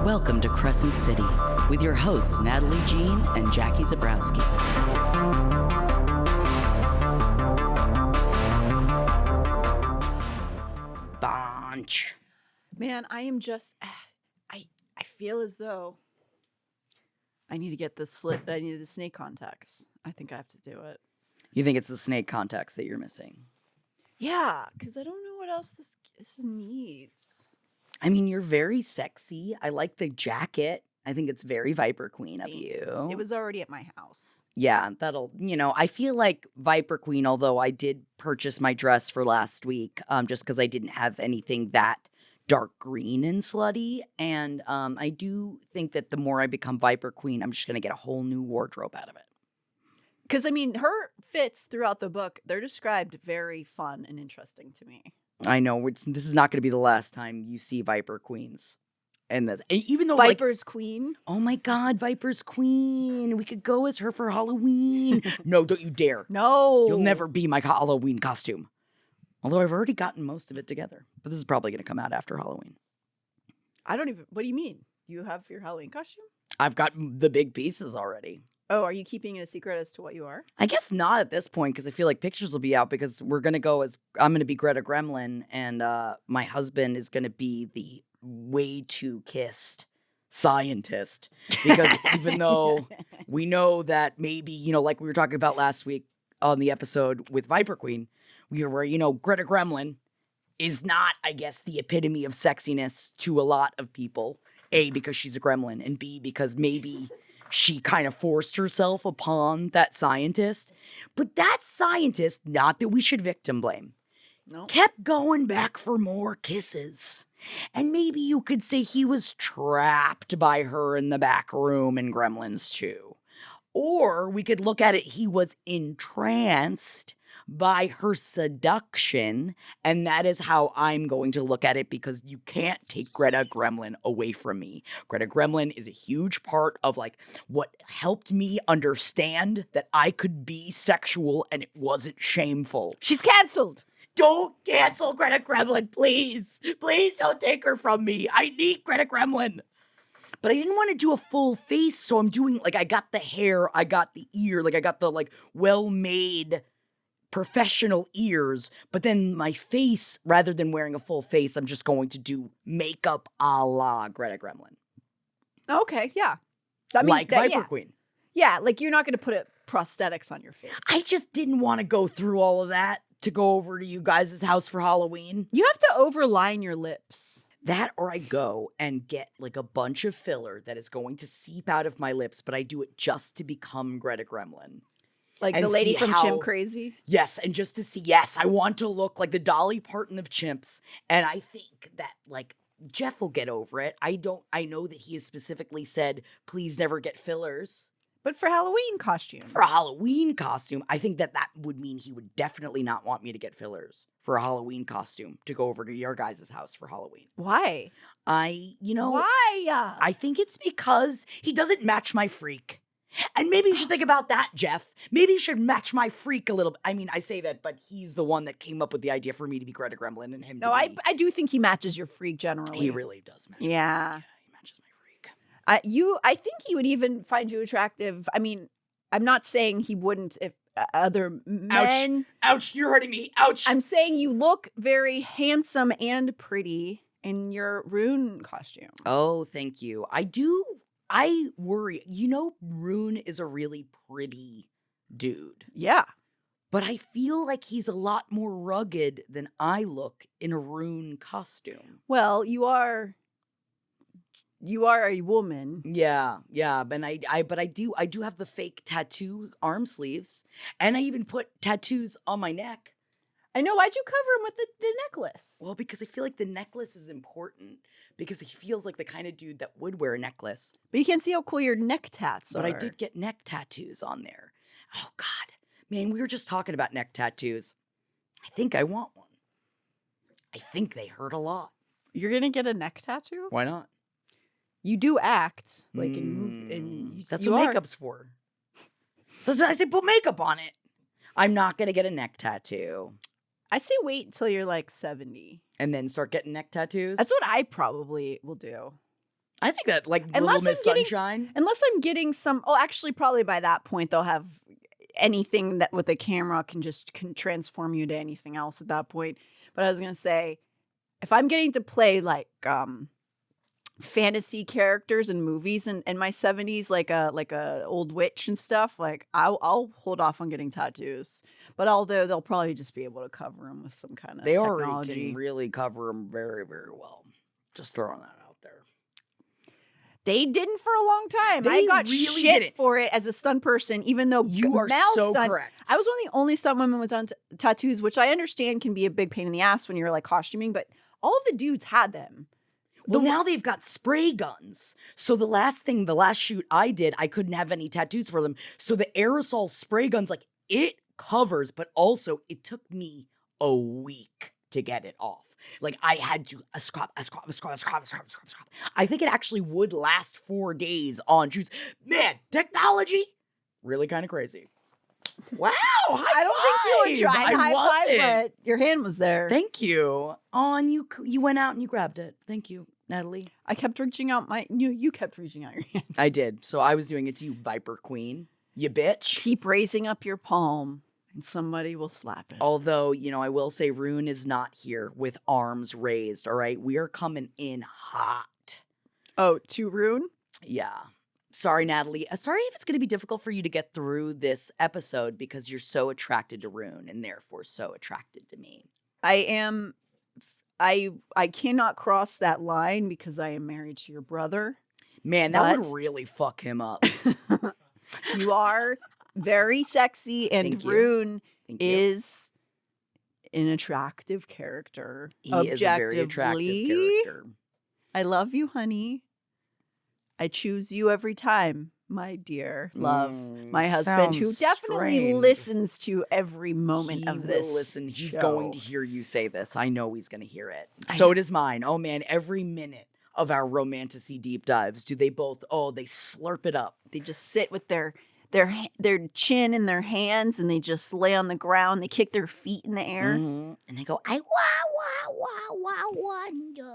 Welcome to Crescent City with your hosts Natalie Jean and Jackie Zabrowski. Bunch. Man, I am just I feel as though I need to get the I need the snake contacts. I think I have to do it. You think it's the snake contacts that you're missing? Yeah, because I don't know what else this needs. I mean, you're very sexy. I like the jacket. I think it's very Viper Queen of you. It was already at my house. Yeah, I feel like Viper Queen, although I did purchase my dress for last week just because I didn't have anything that dark green and slutty. And I do think that the more I become Viper Queen, I'm just going to get a whole new wardrobe out of it. Because, I mean, her fits throughout the book, they're described very fun and interesting to me. I know. This is not going to be the last time you see Viper Queens. And this, even though Viper's Queen. Oh my God, Viper's Queen. We could go as her for Halloween. No, don't you dare. No. You'll never be my Halloween costume. Although I've already gotten most of it together. But this is probably going to come out after Halloween. What do you mean? You have your Halloween costume? I've got the big pieces already. Oh, are you keeping it a secret as to what you are? I guess not at this point because I feel like pictures will be out because we're going to go as, I'm going to be Greta Gremlin and my husband is going to be the way too kissed scientist. Because even though we know that maybe, like we were talking about last week on the episode with Viper Queen, where, Greta Gremlin is not, I guess, the epitome of sexiness to a lot of people. A, because she's a gremlin, and B, because maybe she kind of forced herself upon that scientist. But that scientist, not that we should victim blame, kept going back for more kisses. And maybe you could say he was trapped by her in the back room in Gremlins 2. Or we could look at it, he was entranced by her seduction, and that is how I'm going to look at it because you can't take Greta Gremlin away from me. Greta Gremlin is a huge part of what helped me understand that I could be sexual and it wasn't shameful. She's canceled. Don't cancel Greta Gremlin, please. Please don't take her from me. I need Greta Gremlin. But I didn't want to do a full face, so I'm doing, I got the hair, I got the ear, I got the, well-made professional ears, but then my face, rather than wearing a full face, I'm just going to do makeup a la Greta Gremlin. Okay, yeah. Viper Queen. Yeah, you're not going to put prosthetics on your face. I just didn't want to go through all of that to go over to you guys' house for Halloween. You have to overline your lips. That or I go and get a bunch of filler that is going to seep out of my lips, but I do it just to become Greta Gremlin. Like the lady from Chimp Crazy? Yes, and just to see, I want to look like the Dolly Parton of chimps. And I think that, Jeff will get over it. I know that he has specifically said, please never get fillers. But for Halloween costume. For a Halloween costume, I think that would mean he would definitely not want me to get fillers for a Halloween costume to go over to your guys' house for Halloween. Why? Why? I think it's because he doesn't match my freak. And maybe you should think about that, Jeff. Maybe you should match my freak a little bit. I mean, I say that, but he's the one that came up with the idea for me to be Greta Gremlin and him to be. I do think he matches your freak generally. He really does match. Yeah. He matches my freak. I think he would even find you attractive. I mean, I'm not saying he wouldn't if other men. Ouch, you're hurting me. Ouch. I'm saying you look very handsome and pretty in your Ruhn costume. Oh, thank you. I worry. Ruhn is a really pretty dude. Yeah. But I feel like he's a lot more rugged than I look in a Ruhn costume. Well, you are a woman. Yeah. But I do have the fake tattoo arm sleeves. And I even put tattoos on my neck. I know. Why'd you cover him with the necklace? Well, because I feel like the necklace is important. Because he feels like the kind of dude that would wear a necklace. But you can't see how cool your neck tats are. But I did get neck tattoos on there. Oh, God. Man, we were just talking about neck tattoos. I think I want one. I think they hurt a lot. You're going to get a neck tattoo? Why not? You do act in That's what makeup's for. I say put makeup on it. I'm not going to get a neck tattoo. I say wait until you're 70. And then start getting neck tattoos? That's what I probably will do. I think that like Unless Little I'm Miss getting- Sunshine. Unless I'm getting some. Oh, actually, probably by that point they'll have anything that with a camera can transform you to anything else at that point. But I was gonna say, if I'm getting to play like fantasy characters in movies in my 70s, like a old witch and stuff, like I'll hold off on getting tattoos. But although they'll probably just be able to cover them with some kind of They technology. already can really cover them very, very well. Just throwing that out there. They didn't for a long time. I They got really shit didn't. for it as a stunt person, even though You are male so stunt, correct. I was one of the only stunt women with tattoos, which I understand can be a big pain in the ass when you're like costuming, but all of the dudes had them. Well, now they've got spray guns. So the last shoot I did, I couldn't have any tattoos for them. So the aerosol spray guns, like, it covers, but also it took me a week to get it off. Like, I had to scrub. I think it actually would last 4 days on shoes. Man, technology, really kind of crazy. Wow, I don't think you were trying high five, but your hand was there. Thank you. Oh, and you went out and you grabbed it. Thank you, Natalie. I kept reaching out you kept reaching out your hand. I did. So I was doing it to you, Viper Queen. You bitch. Keep raising up your palm and somebody will slap it. Although, I will say Ruhn is not here with arms raised, all right? We are coming in hot. Oh, to Ruhn? Yeah. Sorry, Natalie. Sorry if it's going to be difficult for you to get through this episode because you're so attracted to Ruhn and therefore so attracted to me. I cannot cross that line because I am married to your brother. Man, that would really fuck him up. You are very sexy, and Thank you. Ruhn Thank you. is an attractive character. He is a very attractive character. I love you, honey. I choose you every time, my dear love. My husband, who sounds definitely strange. listens to every moment He of this. will listen. He's show. going to hear you say this. I know he's going to hear it. So does mine. Oh, man, every minute of our romantasy deep dives, do they both, they slurp it up. They just sit with their chin in their hands and they just lay on the ground. They kick their feet in the air. Mhm. And they go, I wonder.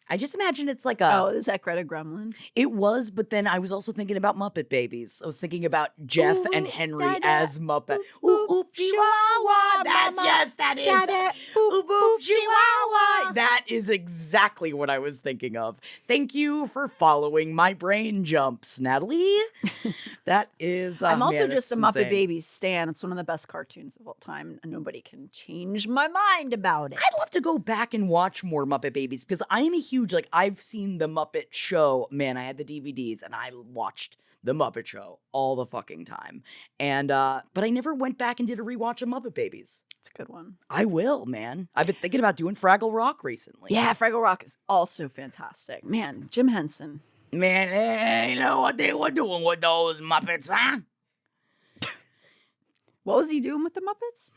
I just imagine it's like Oh, is that Greta Gremlin? It was, but then I was also thinking about Muppet Babies. I was thinking about Jeff and Henry da-da, as Muppet. oop, oop, chihuahua, That is. da-da, Oop, oop, chihuahua. That is exactly what I was thinking of. Thank you for following my brain jumps, Natalie. That is. I'm also man, just a that's Muppet insane. Babies stan. It's one of the best cartoons of all time, and nobody can change my mind about it. I'd love to go back and watch more Muppet Babies because I am a huge, I've seen the Muppet Show. Man, I had the DVDs and I watched the Muppet Show all the fucking time. And, but I never went back and did a rewatch of Muppet Babies. It's a good one. I will, man. I've been thinking about doing Fraggle Rock recently. Yeah, Fraggle Rock is also fantastic. Man, Jim Henson. Man, you know what they were doing with those Muppets, huh? What was he doing with the Muppets?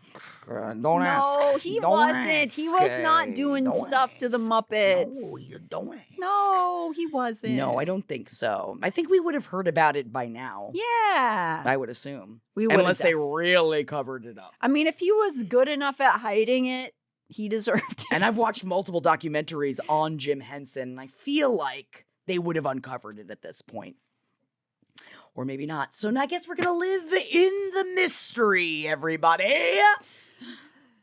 Don't ask. No, he Don't wasn't. He was not doing Don't stuff to the ask. Muppets. No, you don't ask. No, he wasn't. No, I don't think so. I think we would have heard about it by now. Yeah. I would assume. We would Unless they really covered it up. I mean, if he was good enough at hiding it, he deserved it. And I've watched multiple documentaries on Jim Henson, and I feel like they would have uncovered it at this point. Or maybe not. So now I guess we're going to live in the mystery, everybody.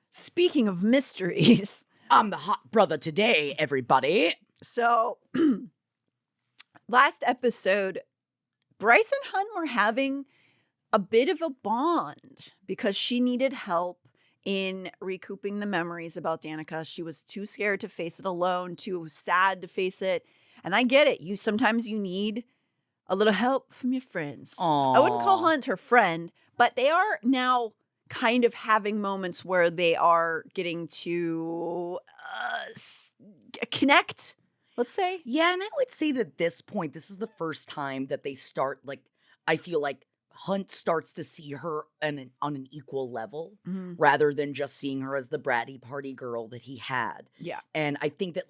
Speaking of mysteries. I'm the hot brother today, everybody. So, last episode, Bryce and Hun were having a bit of a bond because she needed help in recouping the memories about Danica. She was too scared to face it alone, too sad to face it. And I get it. Sometimes you need a little help from your friends. Aww. I wouldn't call Hunt her friend, but they are now kind of having moments where they are getting to connect, let's say. Yeah, and I would say that at this point, this is the first time that they start, I feel like Hunt starts to see her on an equal level rather than just seeing her as the bratty party girl that he had. Yeah. And I think that,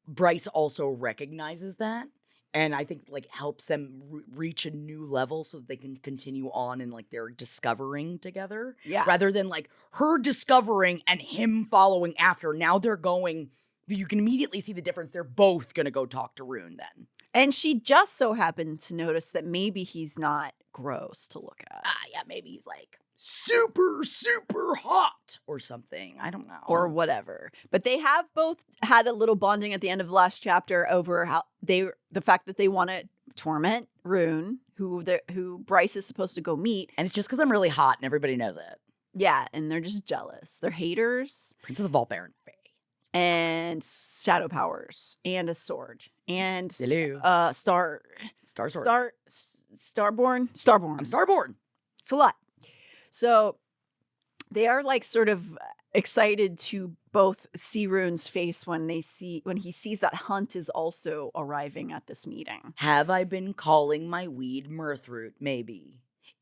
Bryce also recognizes that. And I think, helps them reach a new level so that they can continue on in, their discovering together. Yeah. Rather than, her discovering and him following after. Now they're going You can immediately see the difference. They're both going to go talk to Ruhn then. And she just so happened to notice that maybe he's not gross to look at. Yeah, maybe he's like super, super hot or something. I don't know. Or whatever. But they have both had a little bonding at the end of the last chapter over how the fact that they want to torment Ruhn, who Bryce is supposed to go meet. And it's just because I'm really hot and everybody knows it. Yeah, and they're just jealous. They're haters. Prince of the Vault Baron Faye. And shadow powers. And a sword. And Hello. Starborn. I'm Starborn. It's a lot. So they are like sort of excited to both see Ruhn's face when he sees that Hunt is also arriving at this meeting. Have I been calling my weed Mirthroot? Maybe.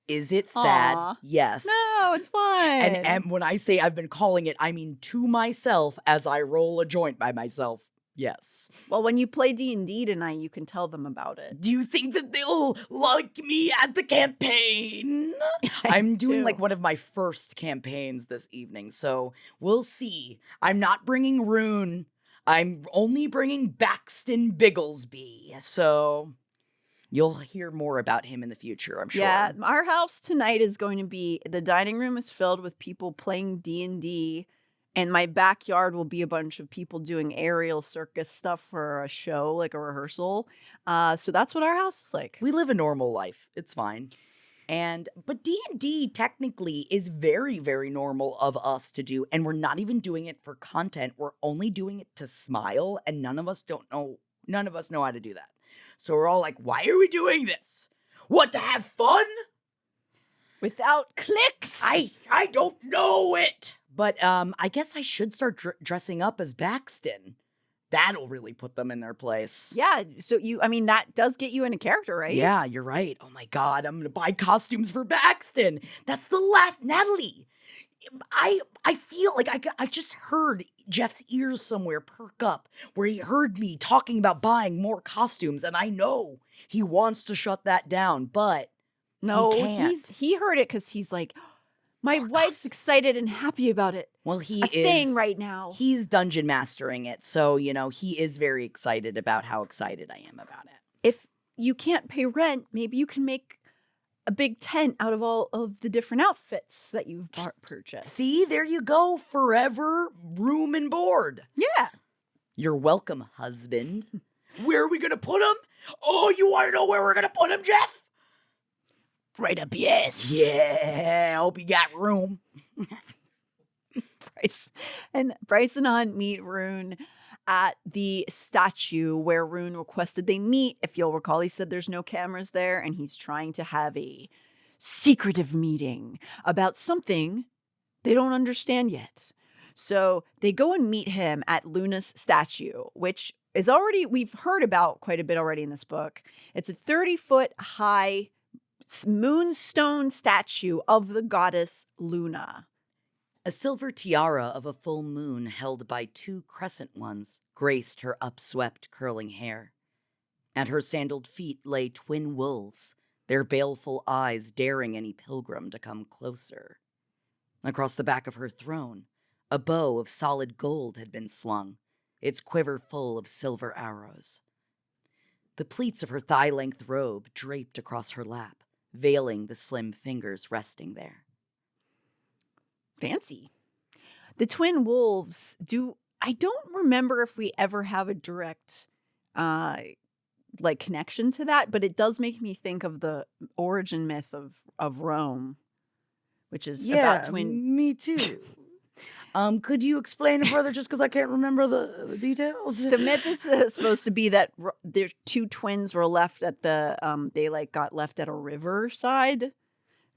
Is it sad? Aw. Yes. No, it's fine. And when I say I've been calling it, I mean to myself as I roll a joint by myself. Yes. Well, when you play D&D tonight, you can tell them about it. Do you think that they'll like me at the campaign? I'm doing like one of my first campaigns this evening, so we'll see. I'm not bringing Ruhn. I'm only bringing Baxton Bigglesby, so you'll hear more about him in the future, I'm sure. Yeah, our house tonight is going to be, the dining room is filled with people playing D&D. And my backyard will be a bunch of people doing aerial circus stuff for a show, like a rehearsal. So that's what our house is like. We live a normal life. It's fine. But D&D technically is very, very normal of us to do. And we're not even doing it for content. We're only doing it to smile. And none of us know how to do that. So we're all like, why are we doing this? What, to have fun? Without clicks? I don't know it. But I guess I should start dressing up as Baxton. That'll really put them in their place. Yeah, so that does get you into character, right? Yeah, you're right. Oh my God, I'm going to buy costumes for Baxton. That's the last, Natalie. I feel like I just heard Jeff's ears somewhere perk up where he heard me talking about buying more costumes, and I know he wants to shut that down, but no, he can't. he heard it because he's like, my wife's excited and happy about it. Well, he is thing right now. He's dungeon mastering it, so he is very excited about how excited I am about it. If you can't pay rent, maybe you can make a big tent out of all of the different outfits that you've purchased. See, there you go. Forever room and board. Yeah. You're welcome, husband. Where are we gonna put him? Oh, you want to know where we're gonna put him, Jeff? Right up, yes. Yeah, I hope you got room. Bryce and Hunt meet Ruhn at the statue where Ruhn requested they meet. If you'll recall, he said there's no cameras there, and he's trying to have a secretive meeting about something they don't understand yet. So they go and meet him at Luna's statue, which is we've heard about quite a bit already in this book. It's a 30-foot high moonstone statue of the goddess Luna. A silver tiara of a full moon held by two crescent ones graced her upswept curling hair. At her sandaled feet lay twin wolves, their baleful eyes daring any pilgrim to come closer. Across the back of her throne, a bow of solid gold had been slung, its quiver full of silver arrows. The pleats of her thigh-length robe draped across her lap, veiling the slim fingers resting there. Fancy. The twin wolves I don't remember if we ever have a direct connection to that, but it does make me think of the origin myth of Rome, which is about twin. Me too. Could you explain it further just because I can't remember the details? The myth is supposed to be that there's two twins were left at got left at a riverside.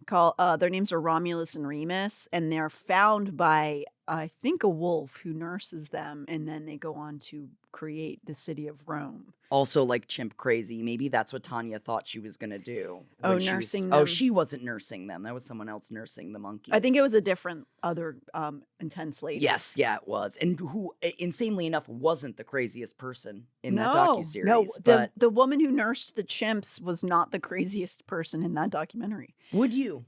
Their names are Romulus and Remus, and they're found by, I think, a wolf who nurses them, and then they go on to create the city of Rome. Also, like chimp crazy. Maybe that's what Tanya thought she was going to do. Oh, nursing them. Oh, she wasn't nursing them. That was someone else nursing the monkeys. I think it was a different, other intense lady. Yes, yeah, it was. And who, insanely enough, wasn't the craziest person in that docuseries. No, but the woman who nursed the chimps was not the craziest person in that documentary. Would you,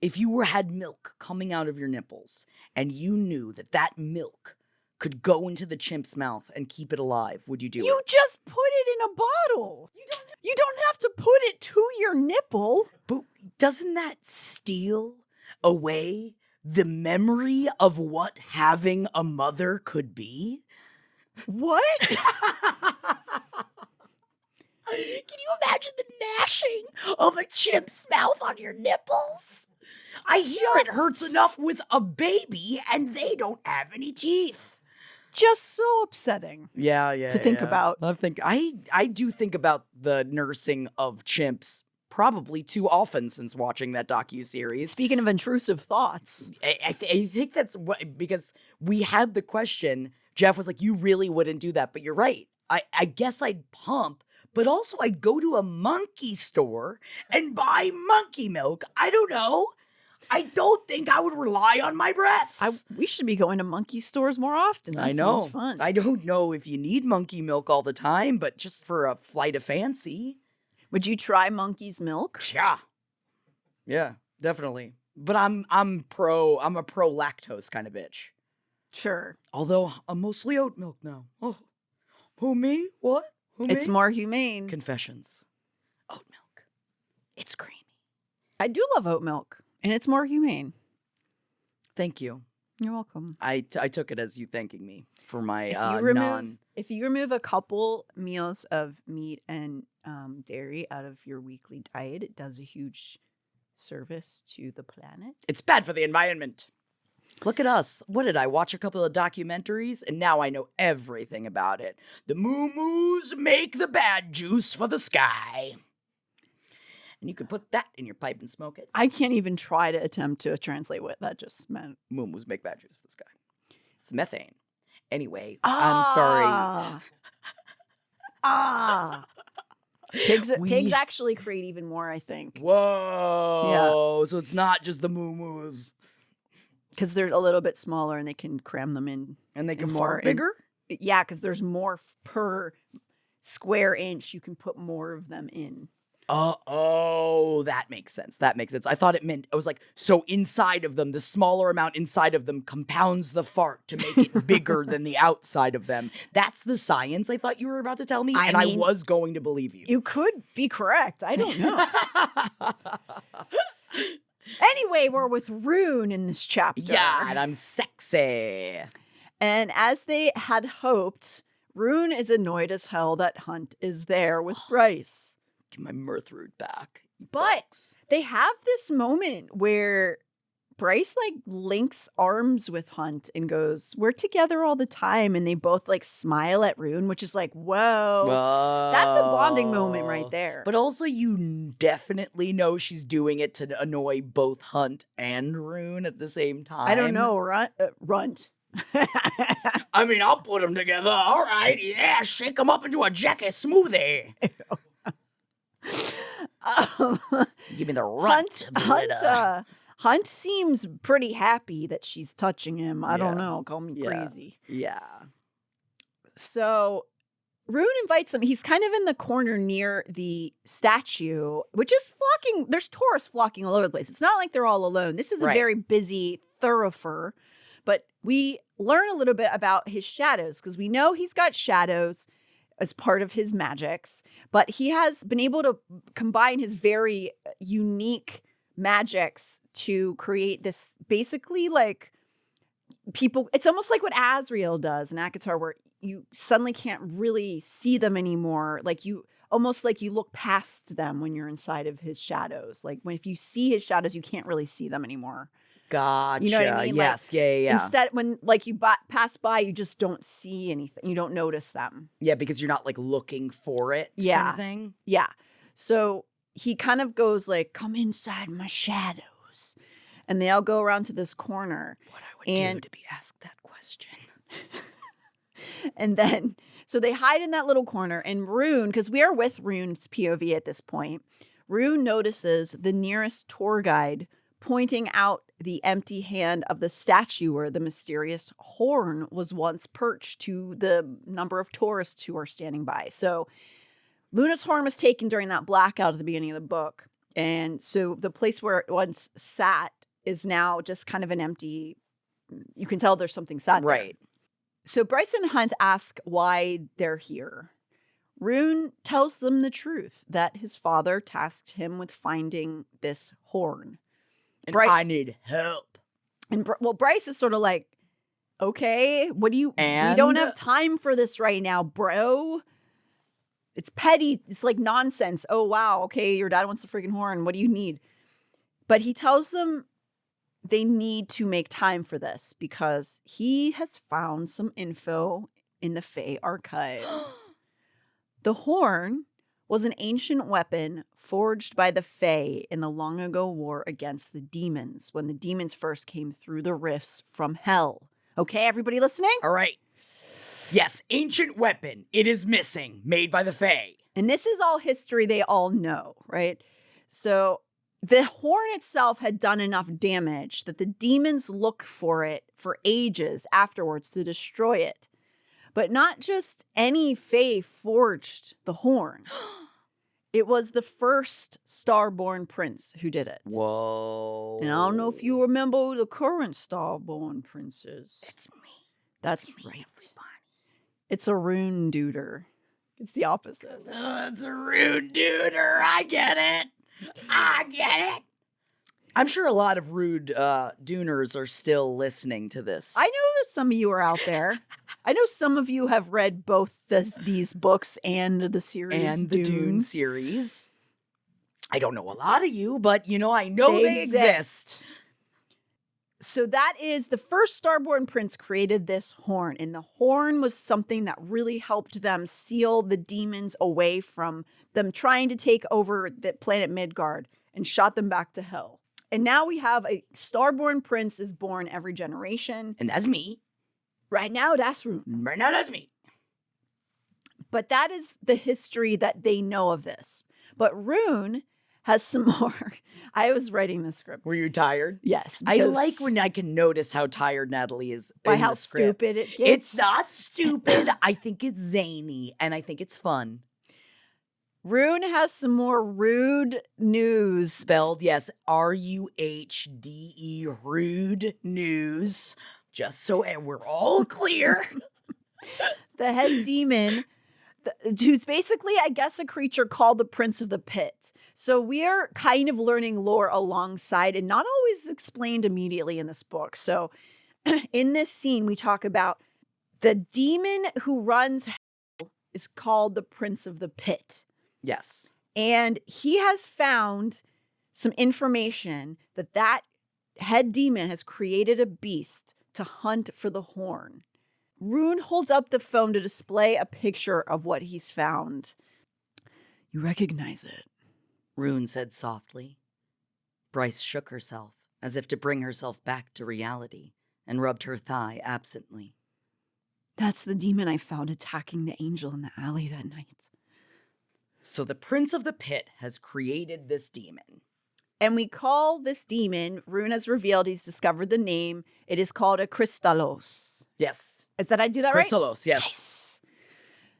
if you had milk coming out of your nipples and you knew that milk could go into the chimp's mouth and keep it alive, would you do You it? just put it in a bottle. You don't have to put it to your nipple. But doesn't that steal away the memory of what having a mother could be? What? Can you imagine the gnashing of a chimp's mouth on your nipples? I hear it hurts enough with a baby and they don't have any teeth. Just so upsetting. Yeah, to think about. I do think about the nursing of chimps probably too often since watching that docuseries. Speaking of intrusive thoughts. I think that's what, because we had the question, Jeff was like, you really wouldn't do that, but you're right. I guess I'd pump, but also I'd go to a monkey store and buy monkey milk. I don't know. I don't think I would rely on my breasts. We should be going to monkey stores more often. That I know. Sounds fun. I don't know if you need monkey milk all the time, but just for a flight of fancy. Would you try monkey's milk? Yeah, definitely. But I'm a pro lactose kind of bitch. Sure. Although I'm mostly oat milk now. Oh, who me? What? Who me? It's more humane. Confessions. Oat milk. It's creamy. I do love oat milk, and it's more humane. Thank you. You're welcome. I took it as you thanking me for my If you remove a couple meals of meat and dairy out of your weekly diet, it does a huge service to the planet. It's bad for the environment. Look at us. What did I watch? A couple of documentaries, and now I know everything about it. The moo-moos make the bad juice for the sky. And you could put that in your pipe and smoke it. I can't even try to attempt to translate what that just meant. Moo-moos make bad juice for the sky. It's methane. Anyway, I'm sorry. Pigs actually create even more, I think. Whoa. Yeah. So it's not just the moo-moos. Because they're a little bit smaller and they can cram them in. And they can fart bigger? Yeah, because there's more per square inch. You can put more of them in. Oh, that makes sense. That makes sense. I thought it meant, I was like, so inside of them, the smaller amount inside of them compounds the fart to make it bigger than the outside of them. That's the science I thought you were about to tell me, I was going to believe you. You could be correct. I don't know. Anyway, we're with Ruhn in this chapter. Yeah, and I'm sexy. And as they had hoped, Ruhn is annoyed as hell that Hunt is there with Bryce. Get my mirth root back. But they have this moment where Bryce like links arms with Hunt and goes, "We're together all the time," and they both like smile at Ruhn, which is like, whoa, that's a bonding moment right there. But also, you definitely know she's doing it to annoy both Hunt and Ruhn at the same time. I don't know, Runt. I mean, I'll put them together. All right, yeah, shake them up into a jacket smoothie. Give me the runt. Hunt seems pretty happy that she's touching him. I don't know. Call me crazy. Yeah. So Ruhn invites them. He's kind of in the corner near the statue, which is flocking. There's tourists flocking all over the place. It's not like they're all alone. This is a very busy thoroughfare. But we learn a little bit about his shadows because we know he's got shadows as part of his magics, but he has been able to combine his very unique magics to create this basically like people. It's almost like what Azrael does in ACOTAR, where you suddenly can't really see them anymore. Like you almost like you look past them when you're inside of his shadows. Like if you see his shadows, you can't really see them anymore. Gotcha. You know what I mean? Yes. Like, yeah. Instead, when like you pass by, you just don't see anything. You don't notice them. Yeah, because you're not like looking for it. Kind of thing. Yeah. So he kind of goes like, "Come inside my shadows," and they all go around to this corner. What I would do to be asked that question. And then, so they hide in that little corner, and Ruhn, because we are with Ruhn's POV at this point, Ruhn notices the nearest tour guide pointing out the empty hand of the statue where the mysterious horn was once perched to the number of tourists who are standing by. So Luna's horn was taken during that blackout at the beginning of the book. And so the place where it once sat is now just kind of an empty, you can tell there's something sat there. Right. So Bryce and Hunt ask why they're here. Ruhn tells them the truth, that his father tasked him with finding this horn. And I need help. And Bryce is sort of like, okay, what do you... And we don't have time for this right now, bro. It's petty. It's like nonsense. Oh, wow. Okay, your dad wants the freaking horn. What do you need? But he tells them they need to make time for this because he has found some info in the Fae archives. The horn was an ancient weapon forged by the Fae in the long ago war against the demons, when the demons first came through the rifts from hell. Okay, everybody listening? All right. Yes, ancient weapon. It is missing, made by the Fae. And this is all history they all know, right? So the horn itself had done enough damage that the demons looked for it for ages afterwards to destroy it. But not just any Fae forged the horn. It was the first Starborn Prince who did it. Whoa. And I don't know if you remember who the current Starborn Prince is. It's me. That's It's me, right. everybody. It's a Ruhn duder. It's the opposite. It's a rude duder. I get it. I get it. I'm sure a lot of rude Duners are still listening to this. I know that some of you are out there. I know some of you have read both these books and the series and the Dune series. I don't know a lot of you, but I know they exist. So that is the first Starborn Prince created this horn, and the horn was something that really helped them seal the demons away from them trying to take over the planet Midgard and shot them back to hell. And now we have a Starborn Prince is born every generation. And that's me. Right now, that's Ruhn. Right now, that's me. But that is the history that they know of this. But Ruhn has some more. I was writing the script. Were you tired? Yes. I like when I can notice how tired Natalie is by in how the script. stupid it gets. It's not stupid. I think it's zany, and I think it's fun. Ruhn has some more rude news. Spelled, yes, RUHDE, rude news. Just so we're all clear. The head demon, who's basically, I guess, a creature called the Prince of the Pit. So we are kind of learning lore alongside and not always explained immediately in this book. So in this scene, we talk about the demon who runs hell is called the Prince of the Pit. Yes. And he has found some information that head demon has created a beast to hunt for the horn. Ruhn holds up the phone to display a picture of what he's found. You recognize it? Ruhn said softly. Bryce shook herself, as if to bring herself back to reality, and rubbed her thigh absently. That's the demon I found attacking the angel in the alley that night. So the Prince of the Pit has created this demon. And we call this demon, Ruhn has revealed he's discovered the name. It is called a Crystallos. Yes. Did I do that right? Crystallos, yes. Yes.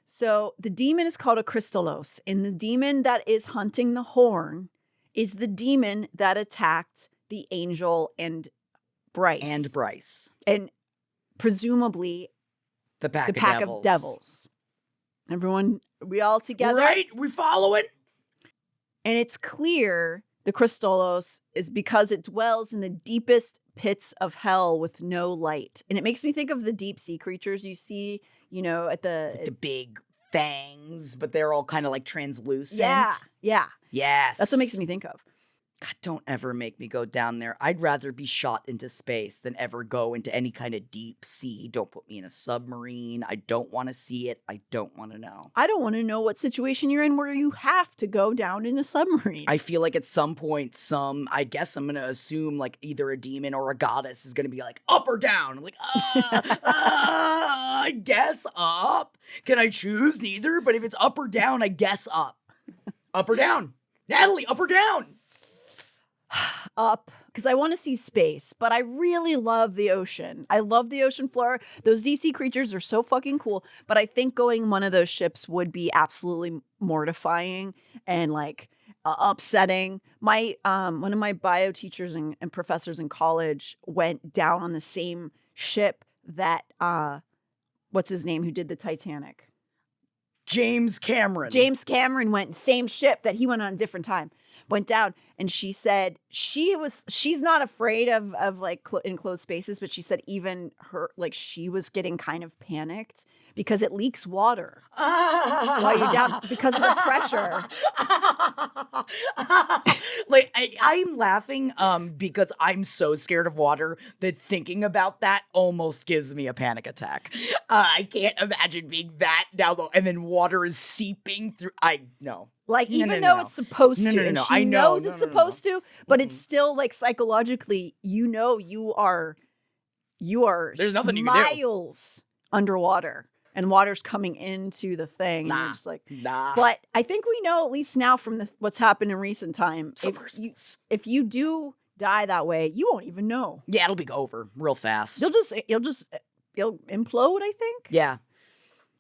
So the demon is called a Crystallos, and the demon that is hunting the horn is the demon that attacked the angel and Bryce. And presumably the pack of devils. Everyone, we all together? Right, we following? And it's clear the Crystallos is because it dwells in the deepest pits of hell with no light. And it makes me think of the deep sea creatures you see, at the big fangs, but they're all kind of like translucent. Yeah. Yes. That's what makes me think of. God, don't ever make me go down there. I'd rather be shot into space than ever go into any kind of deep sea. Don't put me in a submarine. I don't want to see it. I don't want to know. I don't want to know what situation you're in where you have to go down in a submarine. I feel like at some point, I guess I'm going to assume like either a demon or a goddess is going to be like, up or down? I'm like, I guess up. Can I choose? Neither. But if it's up or down, I guess up. Up or down? Natalie, up or down? Up, because I want to see space, but I really love the ocean. I love the ocean floor. Those deep sea creatures are so fucking cool, but I think going in one of those ships would be absolutely mortifying and like upsetting. My one of my bio teachers and professors in college went down on the same ship that what's his name, who did the Titanic? James Cameron. James Cameron went, same ship that he went on a different time, went down. And she said she's not afraid of like enclosed spaces, but she said even her, like she was getting kind of panicked because it leaks water while you're down because of the pressure. Like I'm laughing because I'm so scared of water that thinking about that almost gives me a panic attack. I can't imagine being that down low and then water is seeping through. Like, even though it's supposed to, and she I know. knows it's supposed to, but it's still like psychologically, you are There's nothing you can do. miles underwater and water's coming into the thing. And you're just like, But I think we know, at least now from what's happened in recent time, if you do die that way, you won't even know. Yeah, it'll be over real fast. You'll implode, I think. Yeah,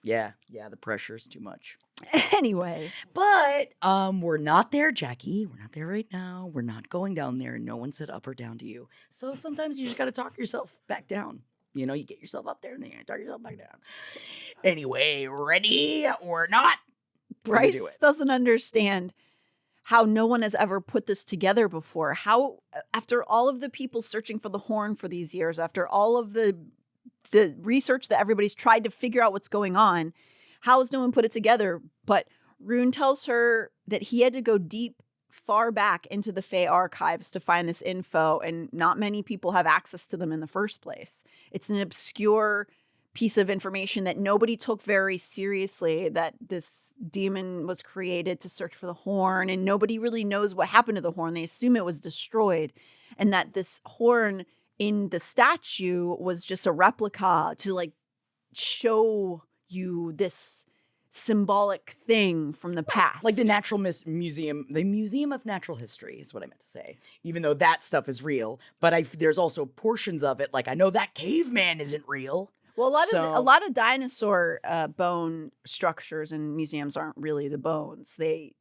the pressure's too much. Anyway. But we're not there, Jackie. We're not there right now. We're not going down there. No one said up or down to you. So sometimes you just got to talk yourself back down. You know, you get yourself up there and then you talk yourself back down. Anyway, ready or not? Bryce doesn't understand how no one has ever put this together before. How, after all of the people searching for the horn for these years, after all of the research that everybody's tried to figure out what's going on, how has no one put it together? But Ruhn tells her that he had to go far back into the Fae archives to find this info, and not many people have access to them in the first place. It's an obscure piece of information that nobody took very seriously, that this demon was created to search for the horn, and nobody really knows what happened to the horn. They assume it was destroyed, and that this horn in the statue was just a replica to like show you this symbolic thing from the past. Like the Natural Museum, the Museum of Natural History is what I meant to say. Even though that stuff is real, but there's also portions of it, like I know that caveman isn't real. Well, a lot of dinosaur bone structures in museums aren't really the bones. They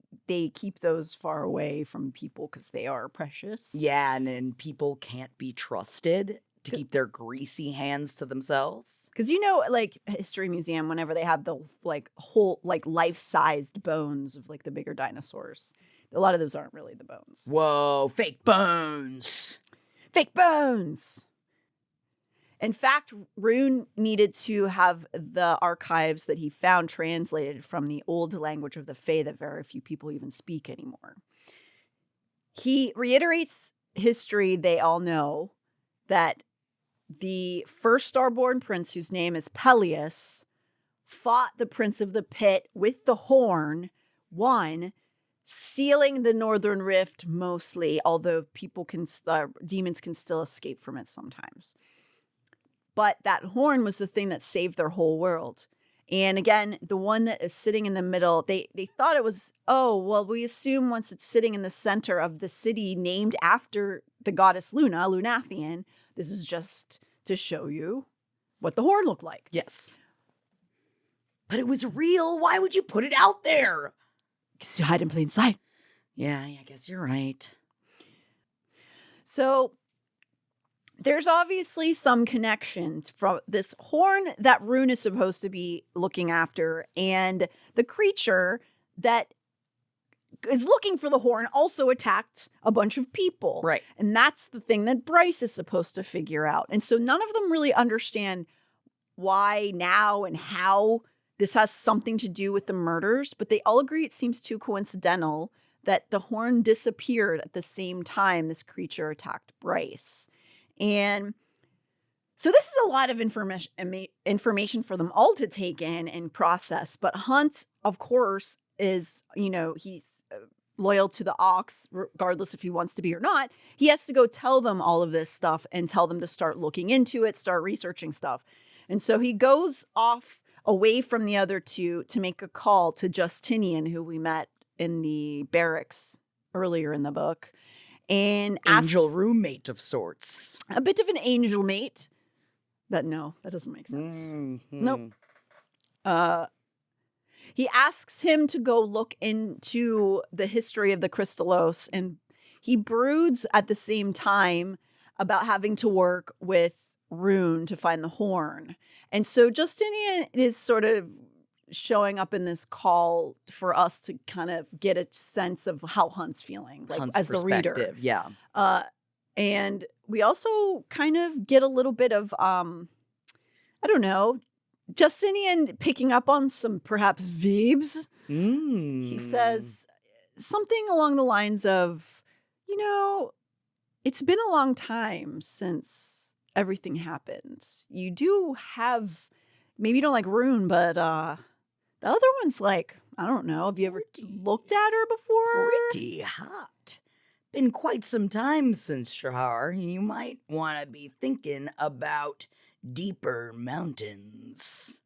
keep those far away from people because they are precious. Yeah, and then people can't be trusted to keep their greasy hands to themselves. Because like History Museum, whenever they have the like whole like life-sized bones of like the bigger dinosaurs, a lot of those aren't really the bones. Whoa, fake bones. Fake bones. In fact, Ruhn needed to have the archives that he found translated from the old language of the Fae that very few people even speak anymore. He reiterates history they all know, that the first starborn prince, whose name is Peleus, fought the Prince of the Pit with the horn, won, sealing the Northern Rift mostly, although demons can still escape from it sometimes. But that horn was the thing that saved their whole world. And again, the one that is sitting in the middle, they thought it was, we assume once it's sitting in the center of the city named after the goddess Luna, Lunathian, this is just to show you what the horn looked like. Yes. But it was real. Why would you put it out there? Because you hide in plain sight. Yeah, I guess you're right. So there's obviously some connection from this horn that Ruhn is supposed to be looking after, and the creature that is looking for the horn also attacked a bunch of people. Right. And that's the thing that Bryce is supposed to figure out. And so none of them really understand why now and how this has something to do with the murders, but they all agree it seems too coincidental that the horn disappeared at the same time this creature attacked Bryce. And so this is a lot of information for them all to take in and process. But Hunt, of course, is, he's loyal to the Ox, regardless if he wants to be or not. He has to go tell them all of this stuff and tell them to start looking into it, start researching stuff. And so he goes off away from the other two to make a call to Justinian, who we met in the barracks earlier in the book. And angel roommate of sorts. A bit of an angel mate. That doesn't make sense. Mm-hmm. Nope. He asks him to go look into the history of the Crystallos, and he broods at the same time about having to work with Ruhn to find the horn. And so Justinian is sort of showing up in this call for us to kind of get a sense of how Hunt's feeling, like Hunt's as the reader. perspective, yeah. And we also kind of get a little bit of, I don't know, Justinian picking up on some perhaps vibes. He says something along the lines of, it's been a long time since everything happened. You do have, maybe you don't like Ruhn, but the other one's like, I don't know. Have you ever looked at her before? Pretty hot. Been quite some time since Shahar. You might want to be thinking about deeper mountains.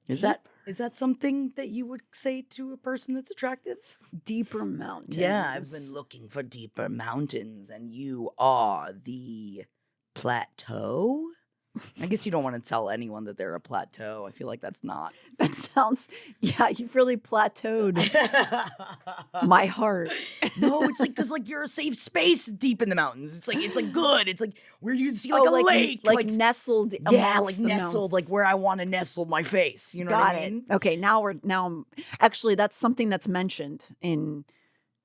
Is that something that you would say to a person that's attractive? Deeper mountains. Yeah, I've been looking for deeper mountains, and you are the plateau? I guess you don't want to tell anyone that they're a plateau. I feel like that's not. That sounds, yeah, you've really plateaued my heart. No, it's like, because like you're a safe space deep in the mountains. It's like good. It's like where you see like a lake. Like nestled. Yeah, like nestled, mountains. like where I want to nestle my face. You know what I mean? Okay, actually, that's something that's mentioned in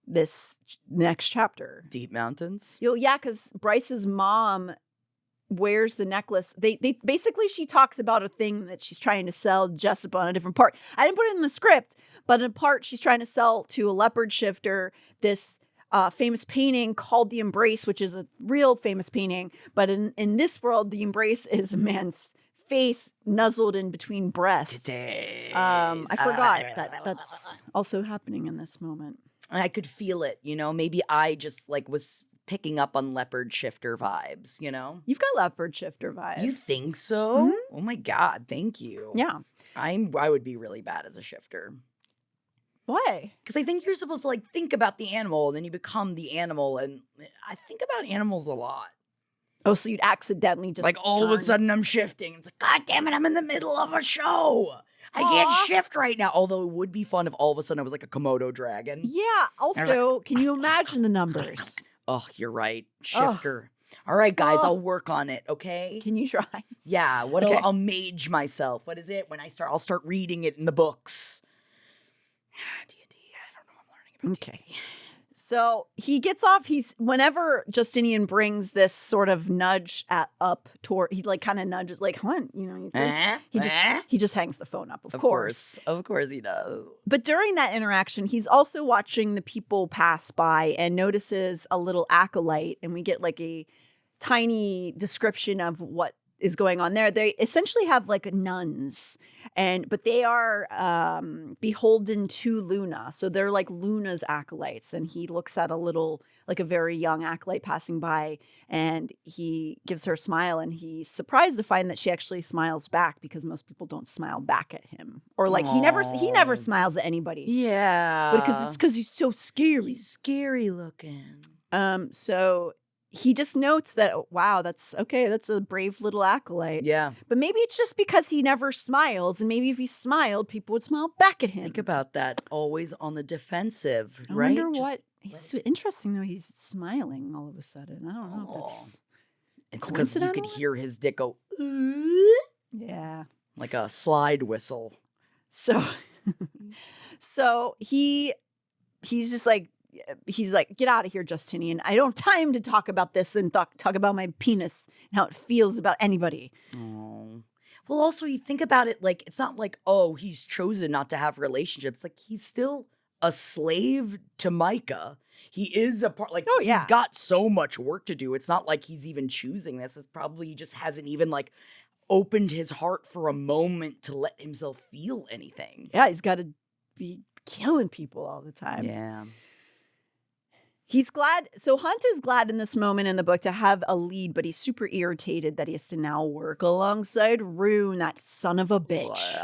this next chapter. Deep mountains? Yeah, because Bryce's mom wears the necklace. They basically, she talks about a thing that she's trying to sell Jessup on a different part. I didn't put it in the script, but in a part she's trying to sell to a leopard shifter this famous painting called The Embrace, which is a real famous painting. But in this world, the embrace is a man's face nuzzled in between breasts. I forgot that's also happening in this moment. I could feel it, maybe I just like was picking up on leopard shifter vibes, You've got leopard shifter vibes. You think so? Mm-hmm. Oh my God, thank you. Yeah. I would be really bad as a shifter. Why? Because I think you're supposed to like think about the animal and then you become the animal, and I think about animals a lot. Oh, so you'd accidentally just like all of a sudden I'm shifting. It's like, God damn it, I'm in the middle of a show. I can't shift right now. Although it would be fun if all of a sudden I was like a Komodo dragon. Yeah. Also, can you imagine the numbers? Oh, you're right. Shifter. All right, guys, I'll work on it, okay? Can you try? Yeah, Okay. I'll mage myself. What is it? I'll start reading it in the books. D&D, I don't know, I'm learning about Okay. So he gets off. Whenever Justinian brings this sort of nudge up toward, he like kind of nudges like Hunt, you think? He just hangs the phone up, of course. Of course he does. But during that interaction, he's also watching the people pass by and notices a little acolyte, and we get like a tiny description of what is going on there. They essentially have like nuns, but they are beholden to Luna. So they're like Luna's acolytes. And he looks at a very young acolyte passing by, and he gives her a smile, and he's surprised to find that she actually smiles back, because most people don't smile back at him. Or like he never smiles at anybody. Yeah. But because he's so scary. He's scary looking. So he just notes that, wow, that's a brave little acolyte. Yeah. But maybe it's just because he never smiles, and maybe if he smiled, people would smile back at him. Think about that. Always on the defensive, I right? wonder what. He's interesting, though. He's smiling all of a sudden. I don't know if that's it's because you could hear his dick go, yeah, like a slide whistle. So he's just like, get out of here, Justinian. I don't have time to talk about this and talk about my penis and how it feels about anybody. Oh. Well, also, you think about it, like, it's not like, oh, he's chosen not to have relationships. Like, he's still a slave to Micah. He is a part, like, he's got so much work to do. It's not like he's even choosing this. It's probably he just hasn't even, like, opened his heart for a moment to let himself feel anything. Yeah, he's got to be killing people all the time. Yeah. He's glad. So Hunt is glad in this moment in the book to have a lead, but he's super irritated that he has to now work alongside Ruhn, that son of a bitch.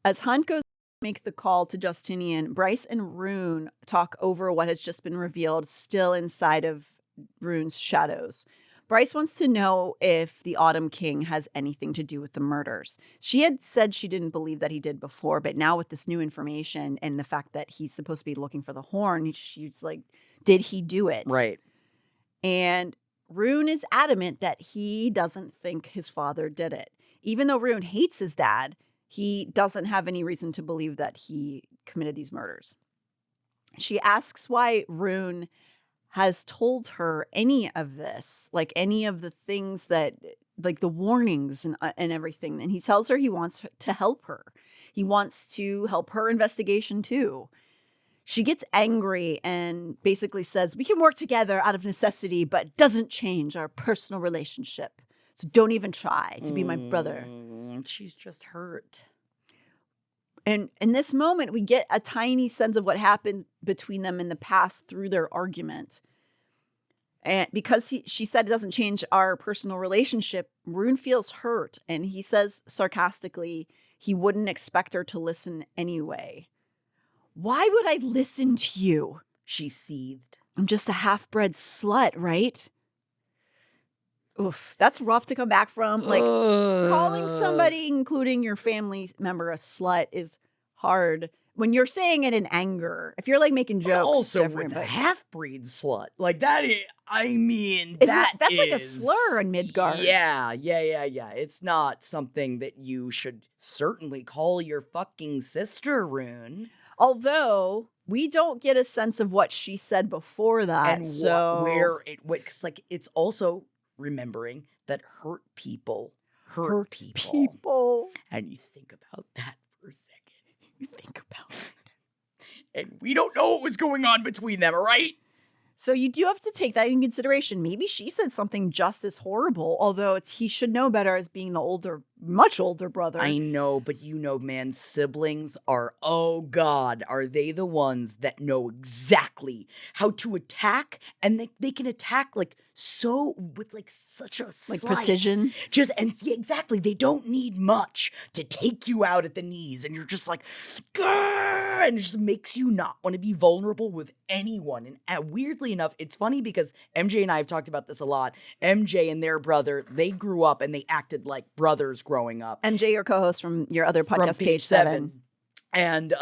As Hunt goes to make the call to Justinian, Bryce and Ruhn talk over what has just been revealed, still inside of Ruhn's shadows. Bryce wants to know if the Autumn King has anything to do with the murders. She had said she didn't believe that he did before, but now with this new information and the fact that he's supposed to be looking for the horn, she's like, did he do it? Right. And Ruhn is adamant that he doesn't think his father did it. Even though Ruhn hates his dad, he doesn't have any reason to believe that he committed these murders. She asks why Ruhn has told her any of this, like any of the things that, like the warnings and everything. And he tells her he wants to help her. He wants to help her investigation too. She gets angry and basically says, we can work together out of necessity, but it doesn't change our personal relationship. So don't even try to be my brother. She's just hurt. And in this moment, we get a tiny sense of what happened between them in the past through their argument. And because she said it doesn't change our personal relationship, Ruhn feels hurt. And he says sarcastically, he wouldn't expect her to listen anyway. Why would I listen to you? She seethed. I'm just a half-bred slut, right? Oof, that's rough to come back from. Like, calling somebody, including your family member, a slut is hard. When you're saying it in anger, if you're like making jokes, also with a half-breed slut, like that is, I mean, that's like a slur in Midgard. Yeah. It's not something that you should certainly call your fucking sister, Ruhn. Although we don't get a sense of what she said before that, and so where it was, like it's also remembering that hurt people hurt people, and you think about that for a second. You think about it, and we don't know what was going on between them, all right? So you do have to take that in consideration. Maybe she said something just as horrible, although he should know better as being the much older brother. I know, but man, siblings are, oh God, are they the ones that know exactly how to attack? And they can attack with such a like slight, precision. Exactly. They don't need much to take you out at the knees. And you're just like, grrr, and it just makes you not want to be vulnerable with anyone. And weirdly enough, it's funny because MJ and I have talked about this a lot. MJ and their brother, they grew up and they acted like brothers growing up. MJ, your co-host from your other podcast, Page 7. And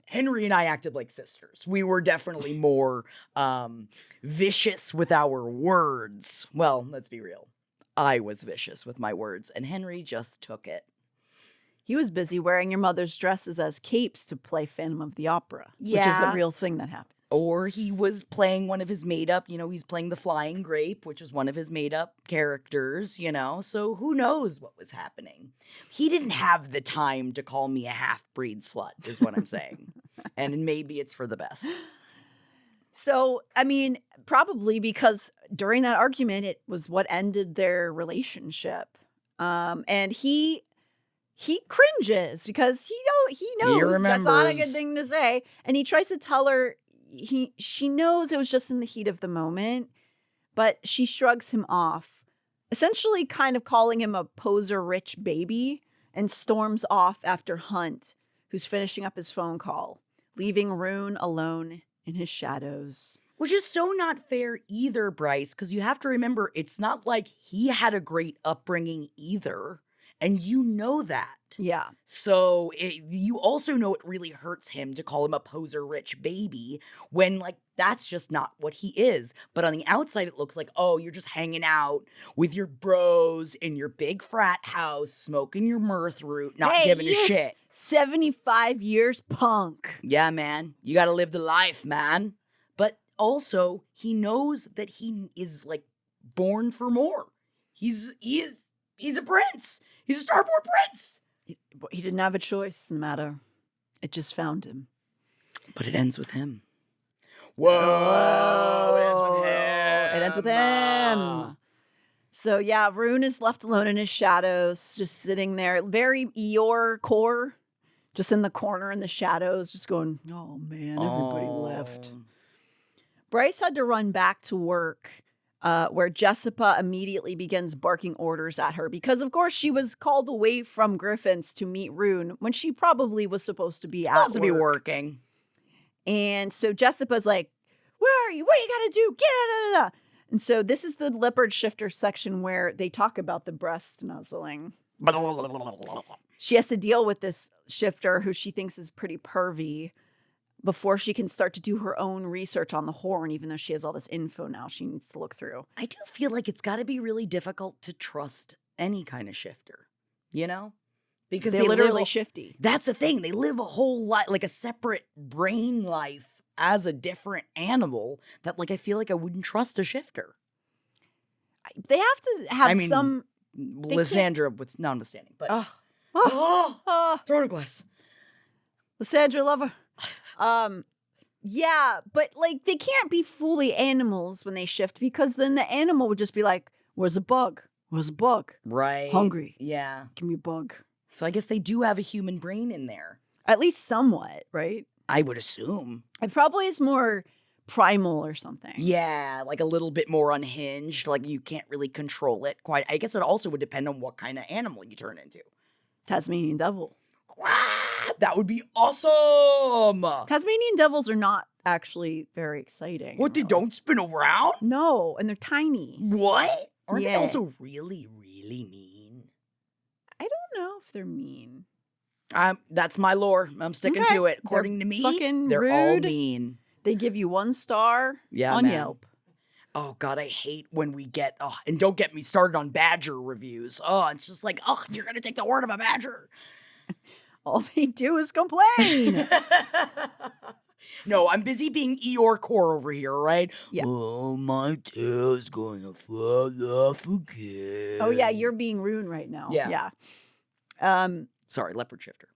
Henry and I acted like sisters. We were definitely more vicious with our words. Well, let's be real. I was vicious with my words, and Henry just took it. He was busy wearing your mother's dresses as capes to play Phantom of the Opera, which is a real thing that happened. Or he was playing one of his made-up, he's playing the Flying Grape, which is one of his made-up characters, so who knows what was happening. He didn't have the time to call me a half-breed slut, is what I'm saying. And maybe it's for the best. So, I mean, probably because during that argument, it was what ended their relationship. And he cringes because he knows that's not a good thing to say. And he tries to tell her, she knows it was just in the heat of the moment, but she shrugs him off, essentially kind of calling him a poser rich baby, and storms off after Hunt, who's finishing up his phone call, leaving Ruhn alone in his shadows. Which is so not fair either, Bryce, because you have to remember, it's not like he had a great upbringing either. And you know that. Yeah. So you also know it really hurts him to call him a poser rich baby when, that's just not what he is. But on the outside, it looks like, oh, you're just hanging out with your bros in your big frat house, smoking your mirth root, not giving a shit. 75 years punk. Yeah, man. You got to live the life, man. But also, he knows that he is, born for more. He's a prince. He's a starborn prince. He didn't have a choice in the matter. It just found him. But it ends with him. Whoa. It ends with him. So, yeah, Ruhn is left alone in his shadows, just sitting there. Very Eeyore core, just in the corner in the shadows, just going, oh, man, everybody left. Bryce had to run back to work. Where Jessica immediately begins barking orders at her because, of course, she was called away from Griffin's to meet Ruhn when she probably was supposed to be working. And so Jessica's like, where are you? What you got to do? Get out. And so this is the leopard shifter section where they talk about the breast nuzzling. She has to deal with this shifter who she thinks is pretty pervy. before she can start to do her own research on the Horn, even though she has all this info now she needs to look through. I do feel like it's got to be really difficult to trust any kind of shifter, you know? Because They're they literally live shifty. that's the thing. They live a whole life, like a separate brain life as a different animal that, like, I feel like I wouldn't trust a shifter. They have to have I mean, some. Lysandra was notwithstanding, but Oh, throw a glass. Lysandra lover. Yeah, but like they can't be fully animals when they shift because then the animal would just be like, "Where's a bug? Where's a bug? Right. Hungry. Yeah. Give me a bug." So I guess they do have a human brain in there. At least somewhat, right? I would assume. It probably is more primal or something. Yeah, like a little bit more unhinged. Like you can't really control it quite. I guess it also would depend on what kind of animal you turn into. Tasmanian devil. That would be awesome. Tasmanian devils are not actually very exciting. What, they really. don't spin around? No, and they're tiny. What? Aren't they Yeah. also really, really mean? I don't know if they're mean. That's my lore. I'm sticking Okay. to it. They're According to me, fucking they're all rude. mean. They give you 1 star on man. Yelp. Oh, God, I hate when we get, and don't get me started on badger reviews. Oh, it's just like, you're going to take the word of a badger. All they do is complain. No, I'm busy being Eeyore Core over here, right? Yeah. Oh, my tail's going to fall off again. Oh, yeah, you're being Ruhn right now. Yeah. Yeah. Sorry, leopard shifter.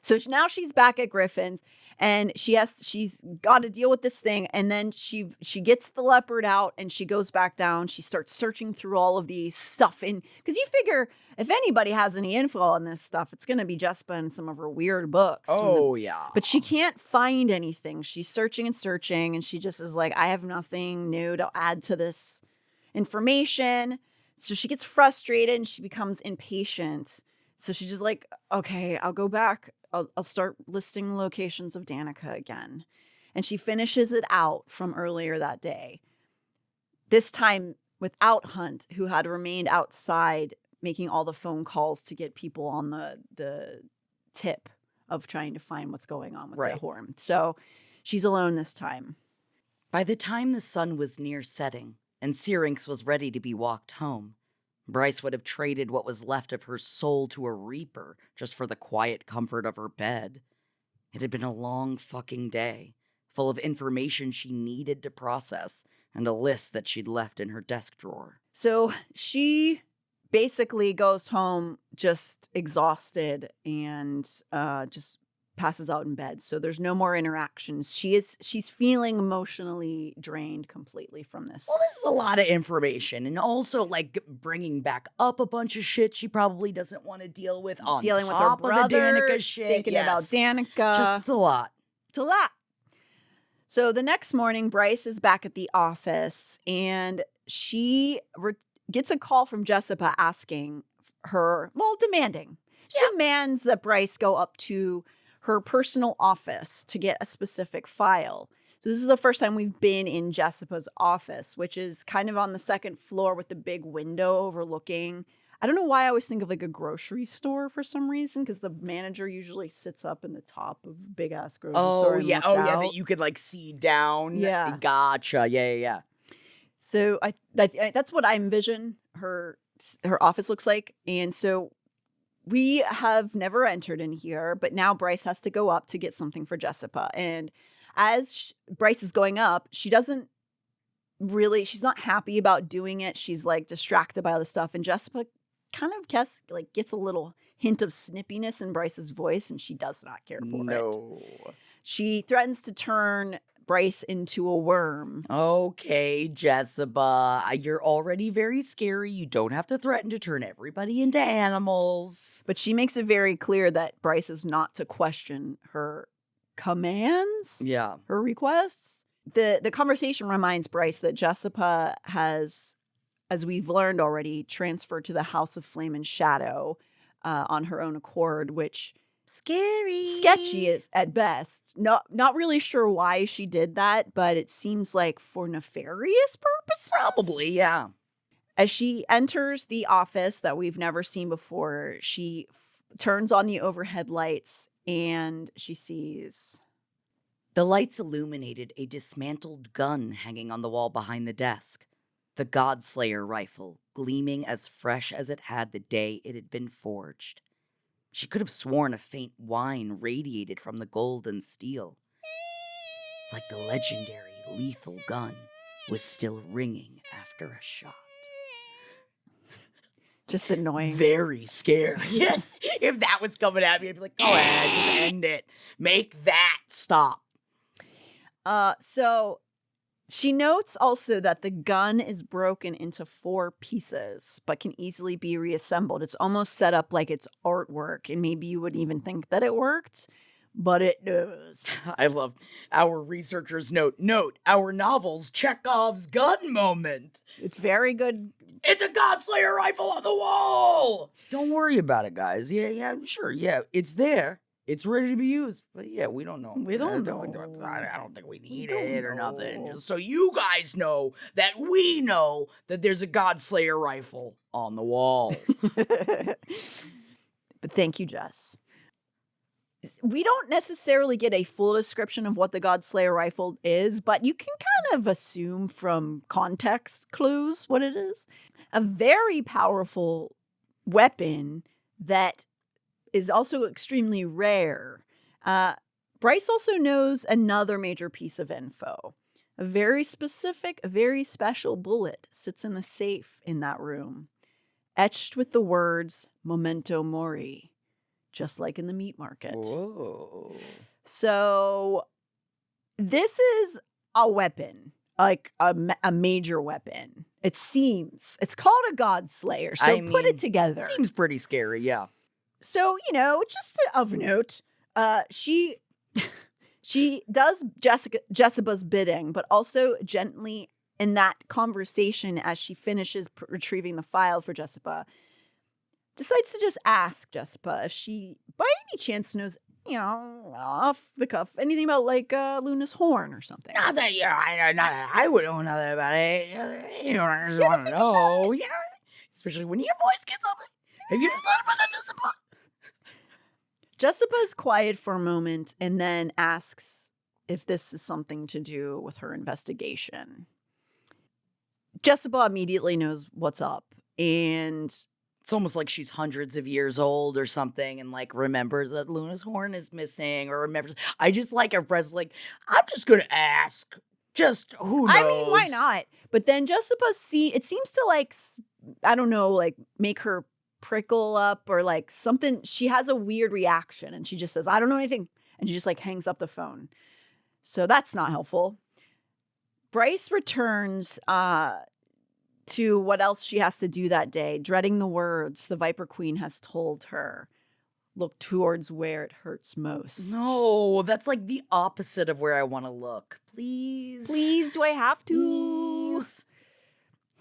So now she's back at Griffin's and she's got to deal with this thing. And then she gets the leopard out and she goes back down. She starts searching through all of these stuff. And because you figure if anybody has any info on this stuff, it's going to be Jessica and some of her weird books. Oh, yeah. But she can't find anything. She's searching and searching. And she just is like, I have nothing new to add to this information. So she gets frustrated and she becomes impatient. So she's just like, okay, I'll go back. I'll start listing locations of Danica again. And she finishes it out from earlier that day. This time without Hunt, who had remained outside making all the phone calls to get people on the tip of trying to find what's going on with the Horn. So she's alone this time. By the time the sun was near setting and Syrinx was ready to be walked home, Bryce would have traded what was left of her soul to a reaper just for the quiet comfort of her bed. It had been a long fucking day, full of information she needed to process and a list that she'd left in her desk drawer. So she basically goes home just exhausted and just passes out in bed. So there's no more interactions. She's feeling emotionally drained completely from this. Well, this is a lot of information, and also like bringing back up a bunch of shit she probably doesn't want to deal with. On Dealing with her top brother, of the Danica shit, thinking about Danica. Just a lot. It's a lot. So the next morning, Bryce is back at the office, and she gets a call from Jessica asking her, demanding. She demands that Bryce go up to her personal office to get a specific file. So this is the first time we've been in Jessica's office, which is kind of on the second floor with the big window overlooking. I don't know why I always think of like a grocery store for some reason, because the manager usually sits up in the top of a big ass grocery store. And looks out. That you could like see down. Yeah. Gotcha. Yeah. So I that's what I envision her office looks like. And so we have never entered in here, but now Bryce has to go up to get something for Jessica. And as Bryce is going up, she's not happy about doing it. She's like distracted by all the stuff. And Jessica kind of gets a little hint of snippiness in Bryce's voice, and she does not care for it. She threatens to turn Bryce into a worm. Okay, Jessica, you're already very scary. You don't have to threaten to turn everybody into animals. But she makes it very clear that Bryce is not to question her commands, her requests. The conversation reminds Bryce that Jessica has, as we've learned already, transferred to the House of Flame and Shadow on her own accord, which sketchy is at best. Not really sure why she did that, but it seems like for nefarious purposes. Probably, yeah. As she enters the office that we've never seen before, she turns on the overhead lights and she sees The lights illuminated a dismantled gun hanging on the wall behind the desk, the Godslayer rifle gleaming as fresh as it had the day it had been forged. She could have sworn a faint whine radiated from the gold and steel, like the legendary lethal gun was still ringing after a shot. Just annoying. Very scary. If that was coming at me, I'd be like, go ahead, just end it. Make that stop. So she notes also that the gun is broken into 4 pieces, but can easily be reassembled. It's almost set up like it's artwork, and maybe you wouldn't even think that it worked, but it does. I love our researchers note, our novel's Chekhov's gun moment. It's very good. It's a Godslayer rifle on the wall. Don't worry about it, guys. Yeah, sure. Yeah, it's there. It's ready to be used. But yeah, we don't know. We don't know. I don't think we need it or nothing. Just so you guys know that we know that there's a Godslayer rifle on the wall. But thank you, Jess. We don't necessarily get a full description of what the Godslayer rifle is, but you can kind of assume from context clues what it is. A very powerful weapon that is also extremely rare. Bryce also knows another major piece of info. A very specific, a very special bullet sits in the safe in that room, etched with the words Memento Mori, just like in the meat market. Whoa. So this is a weapon, like a major weapon. It seems. It's called a Godslayer, so put it together. Seems pretty scary, yeah. So, just of note, she does Jessica's bidding, but also gently in that conversation as she finishes retrieving the file for Jessica, decides to just ask Jessica if she, by any chance, knows, off the cuff, anything about like Luna's horn or something. Not that I would know nothing about it. I just want to know. Yeah, especially when your voice gets up. Have you just thought about that, Jessica? Jessica's quiet for a moment and then asks if this is something to do with her investigation. Jessica immediately knows what's up, and it's almost like she's hundreds of years old or something and like remembers that Luna's horn is missing or remembers. I just like her presence. Like, I'm just going to ask. Just who knows? I mean, why not? But then Jessica it seems to like, I don't know, like make her prickle up or like something. She has a weird reaction and she just says, I don't know anything. And she just like hangs up the phone. So that's not helpful. Bryce returns to what else she has to do that day, dreading the words the Viper Queen has told her. Look towards where it hurts most. No, that's like the opposite of where I want to look. Please. Please, do I have to? Please.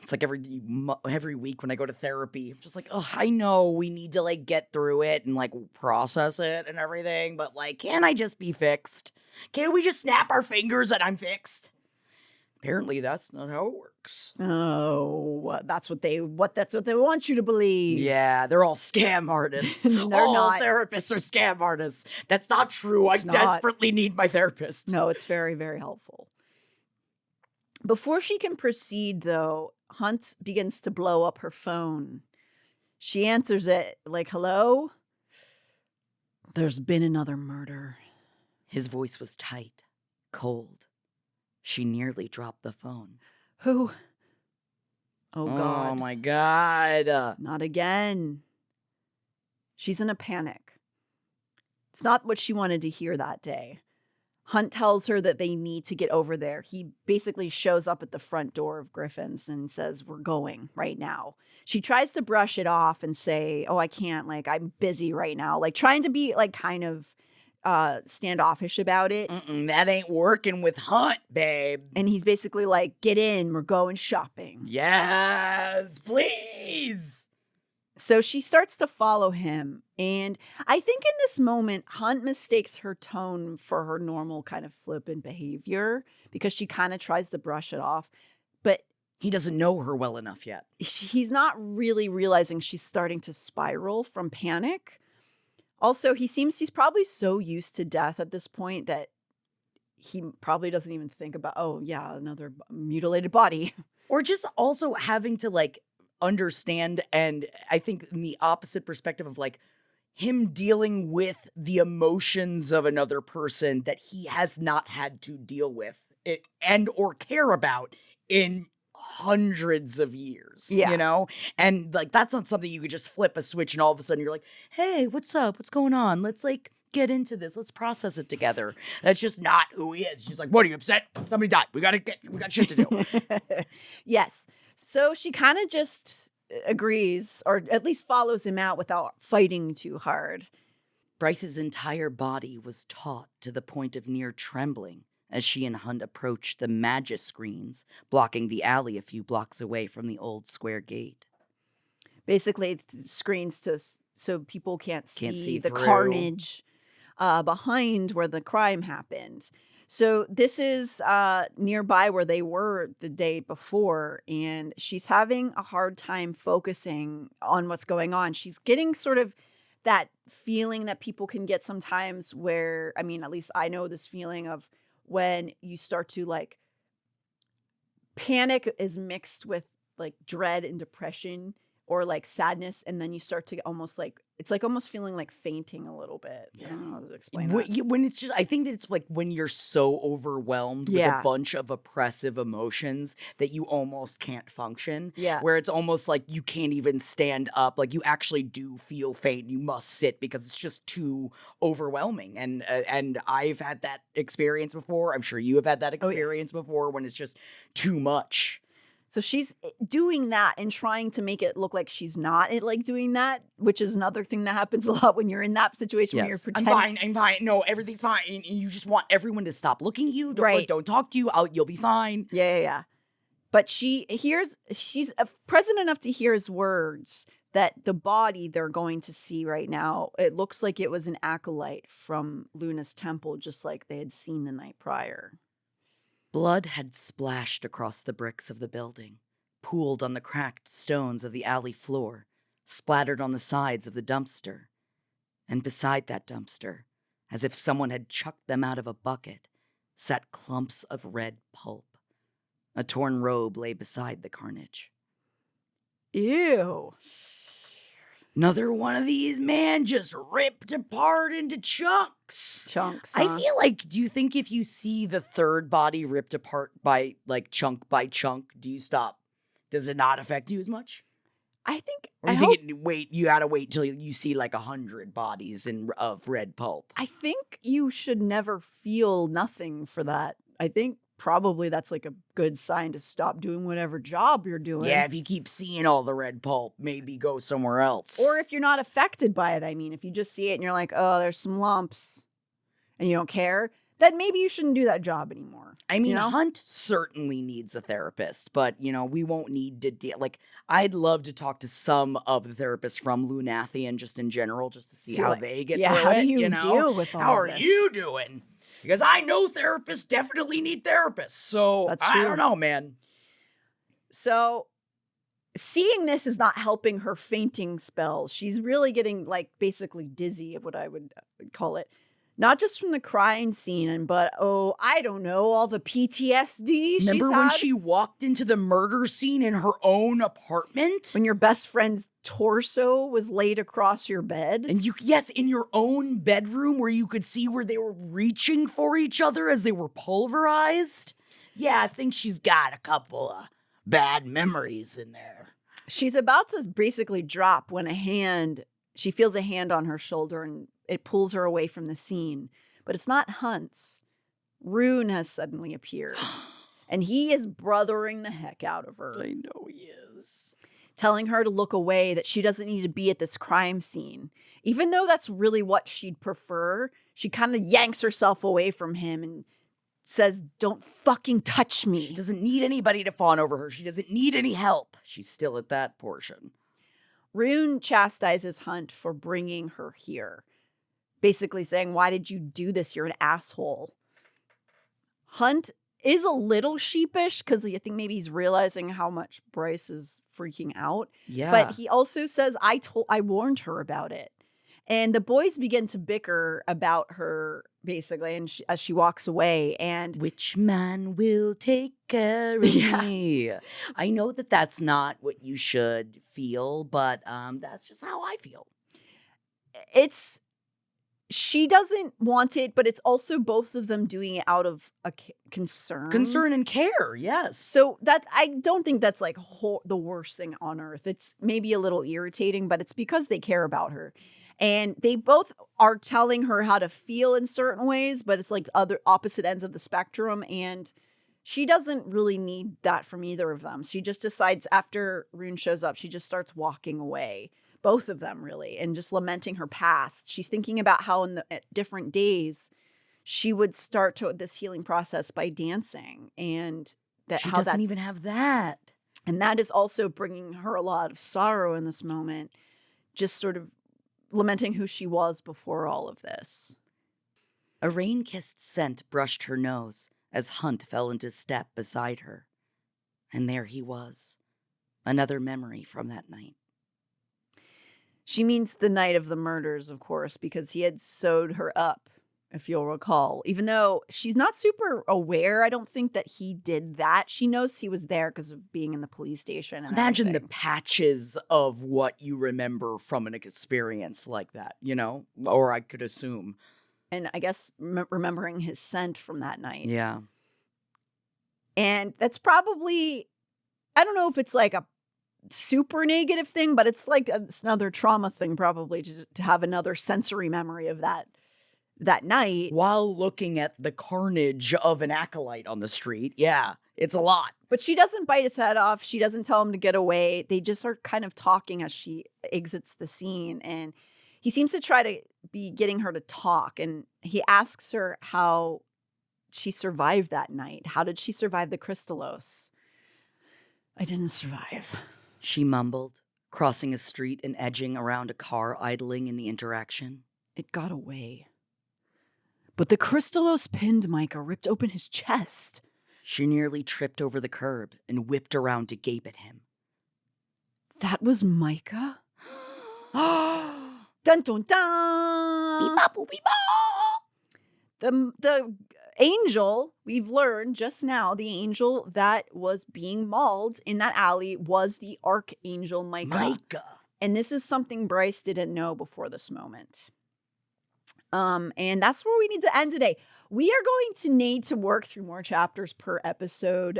It's like every week when I go to therapy, I'm just like, oh, I know we need to like get through it and like process it and everything, but like, can't I just be fixed? Can't we just snap our fingers and I'm fixed? Apparently, that's not how it works. Oh, that's what they want you to believe. Yeah, they're all scam artists. They're all not. Therapists are scam artists. That's not true. I desperately need my therapist. No, it's very, very helpful. Before she can proceed, though, Hunt begins to blow up her phone. She answers it like, hello? There's been another murder. His voice was tight, cold. She nearly dropped the phone. Who? Oh, God. Oh, my God. Not again. She's in a panic. It's not what she wanted to hear that day. Hunt tells her that they need to get over there. He basically shows up at the front door of Griffin's and says, we're going right now. She tries to brush it off and say, oh, I can't. Like, I'm busy right now. Like, trying to be, like, kind of standoffish about it. That ain't working with Hunt, babe. And he's basically like, get in. We're going shopping. Yes, please. So she starts to follow him. And I think in this moment, Hunt mistakes her tone for her normal kind of flippant behavior because she kind of tries to brush it off. But he doesn't know her well enough yet. He's not really realizing she's starting to spiral from panic. Also, he's probably so used to death at this point that he probably doesn't even think about, oh, yeah, another mutilated body. Or just also having to like understand, and I think in the opposite perspective of like him dealing with the emotions of another person that he has not had to deal with it and or care about in hundreds of years, Yeah. you know? And like that's not something you could just flip a switch and all of a sudden you're like, hey, what's up? What's going on? Let's like get into this. Let's process it together. That's just not who he is. She's like, what, are you upset? Somebody died. We got shit to do. Yes. So she kind of just agrees, or at least follows him out without fighting too hard. Bryce's entire body was taut to the point of near trembling as she and Hunt approached the Magus screens, blocking the alley a few blocks away from the old square gate. Basically, it's screens so people can't see the through. carnage behind where the crime happened. So this is nearby where they were the day before, and she's having a hard time focusing on what's going on. She's getting sort of that feeling that people can get sometimes where, I mean, at least I know this feeling of when you start to like panic is mixed with like dread and depression or like sadness, and then you start to almost like, it's like almost feeling like fainting a little bit. I don't know how to explain that. When it's just, I think that it's like when you're so overwhelmed with a bunch of oppressive emotions that you almost can't function. Yeah. Where it's almost like you can't even stand up. Like you actually do feel faint. You must sit because it's just too overwhelming. And I've had that experience before. I'm sure you have had that experience before when it's just too much. So she's doing that and trying to make it look like she's not like doing that, which is another thing that happens a lot when you're in that situation when you're pretending. I'm fine. No, everything's fine. And you just want everyone to stop looking at you. Don't talk to you. You'll be fine. Yeah. But she's present enough to hear his words that the body they're going to see right now, it looks like it was an acolyte from Luna's temple, just like they had seen the night prior. Blood had splashed across the bricks of the building, pooled on the cracked stones of the alley floor, splattered on the sides of the dumpster. And beside that dumpster, as if someone had chucked them out of a bucket, sat clumps of red pulp. A torn robe lay beside the carnage. Ew. Another one of these, man, just ripped apart into chunks. Huh? I feel like, do you think if you see the third body ripped apart by chunk, do you stop? Does it not affect you as much? I think. Or you gotta wait till you see like 100 bodies of red pulp. I think you should never feel nothing for that. I think probably that's like a good sign to stop doing whatever job you're doing. Yeah, if you keep seeing all the red pulp, maybe go somewhere else. Or if you're not affected by it, I mean, if you just see it and you're like, oh, there's some lumps and you don't care, then maybe you shouldn't do that job anymore. I mean, Hunt certainly needs a therapist, but, we won't need to deal. Like, I'd love to talk to some of the therapists from Lunathian just in general, just to see how they get through it. How do you deal with all How are this? you doing? Because I know therapists definitely need therapists. So That's true. I don't know, man. So seeing this is not helping her fainting spells. She's really getting like basically dizzy, what I would call it. Not just from the crime scene, but I don't know, all the PTSD Remember when she walked into the murder scene in her own apartment? When your best friend's torso was laid across your bed? And in your own bedroom where you could see where they were reaching for each other as they were pulverized? Yeah, I think she's got a couple of bad memories in there. She's about to basically drop when she feels a hand on her shoulder and it pulls her away from the scene. But it's not Hunt's. Ruhn has suddenly appeared. And he is brothering the heck out of her. I know he is. Telling her to look away, that she doesn't need to be at this crime scene. Even though that's really what she'd prefer, she kind of yanks herself away from him and says, don't fucking touch me. She doesn't need anybody to fawn over her. She doesn't need any help. She's still at that portion. Ruhn chastises Hunt for bringing her here. Basically saying, why did you do this? You're an asshole. Hunt is a little sheepish because I think maybe he's realizing how much Bryce is freaking out. Yeah. But he also says, I warned her about it. And the boys begin to bicker about her, basically, and as she walks away. And which man will take care of Yeah. me? I know that that's not what you should feel, but that's just how I feel. she doesn't want it, but it's also both of them doing it out of a concern. Concern and care, yes. So I don't think that's like the worst thing on earth. It's maybe a little irritating, but it's because they care about her. And they both are telling her how to feel in certain ways, but it's like other opposite ends of the spectrum. And she doesn't really need that from either of them. She just decides after Ruhn shows up, she just starts walking away. Both of them, really, and just lamenting her past. She's thinking about how at different days she would start this healing process by dancing, and she doesn't even have that. And that is also bringing her a lot of sorrow in this moment, just sort of lamenting who she was before all of this. A rain-kissed scent brushed her nose as Hunt fell into step beside her. And there he was, another memory from that night. She means the night of the murders, of course, because he had sewed her up, if you'll recall. Even though she's not super aware, I don't think that he did that. She knows he was there because of being in the police station. Imagine the patches of what you remember from an experience like that, or I could assume. And I guess remembering his scent from that night. Yeah. And that's probably, I don't know if it's like a super negative thing, but it's like it's another trauma thing probably to have another sensory memory of that night while looking at the carnage of an acolyte on the street. Yeah, it's a lot. But she doesn't bite his head off. She doesn't tell him to get away. They just are kind of talking as she exits the scene, and he seems to try to be getting her to talk, and he asks her how she survived that night. How did she survive the Crystallos? I didn't survive, she mumbled, crossing a street and edging around a car idling in the interaction. It got away. But the Crystallos pinned Micah, ripped open his chest. She nearly tripped over the curb and whipped around to gape at him. That was Micah? Dun dun dun! Beep-bop, beep-bop! The angel, we've learned just now, the angel that was being mauled in that alley was the Archangel Micah. And this is something Bryce didn't know before this moment. And that's where we need to end today. We are going to need to work through more chapters per episode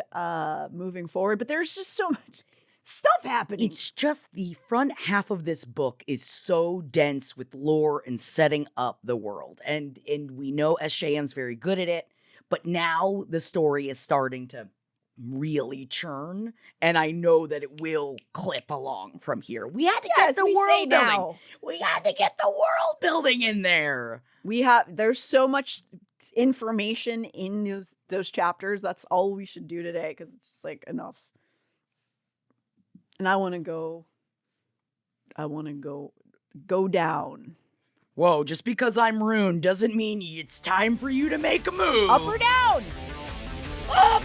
moving forward, but there's just so much stuff happening. It's just the front half of this book is so dense with lore and setting up the world. And we know SJM's very good at it, but now the story is starting to really churn, and I know that it will clip along from here. We had to get the world building. We had to get the world building in there. There's so much information in those chapters. That's all we should do today, because it's like enough. And I want to go down. Whoa, just because I'm Ruhn doesn't mean it's time for you to make a move. Up or down? Up!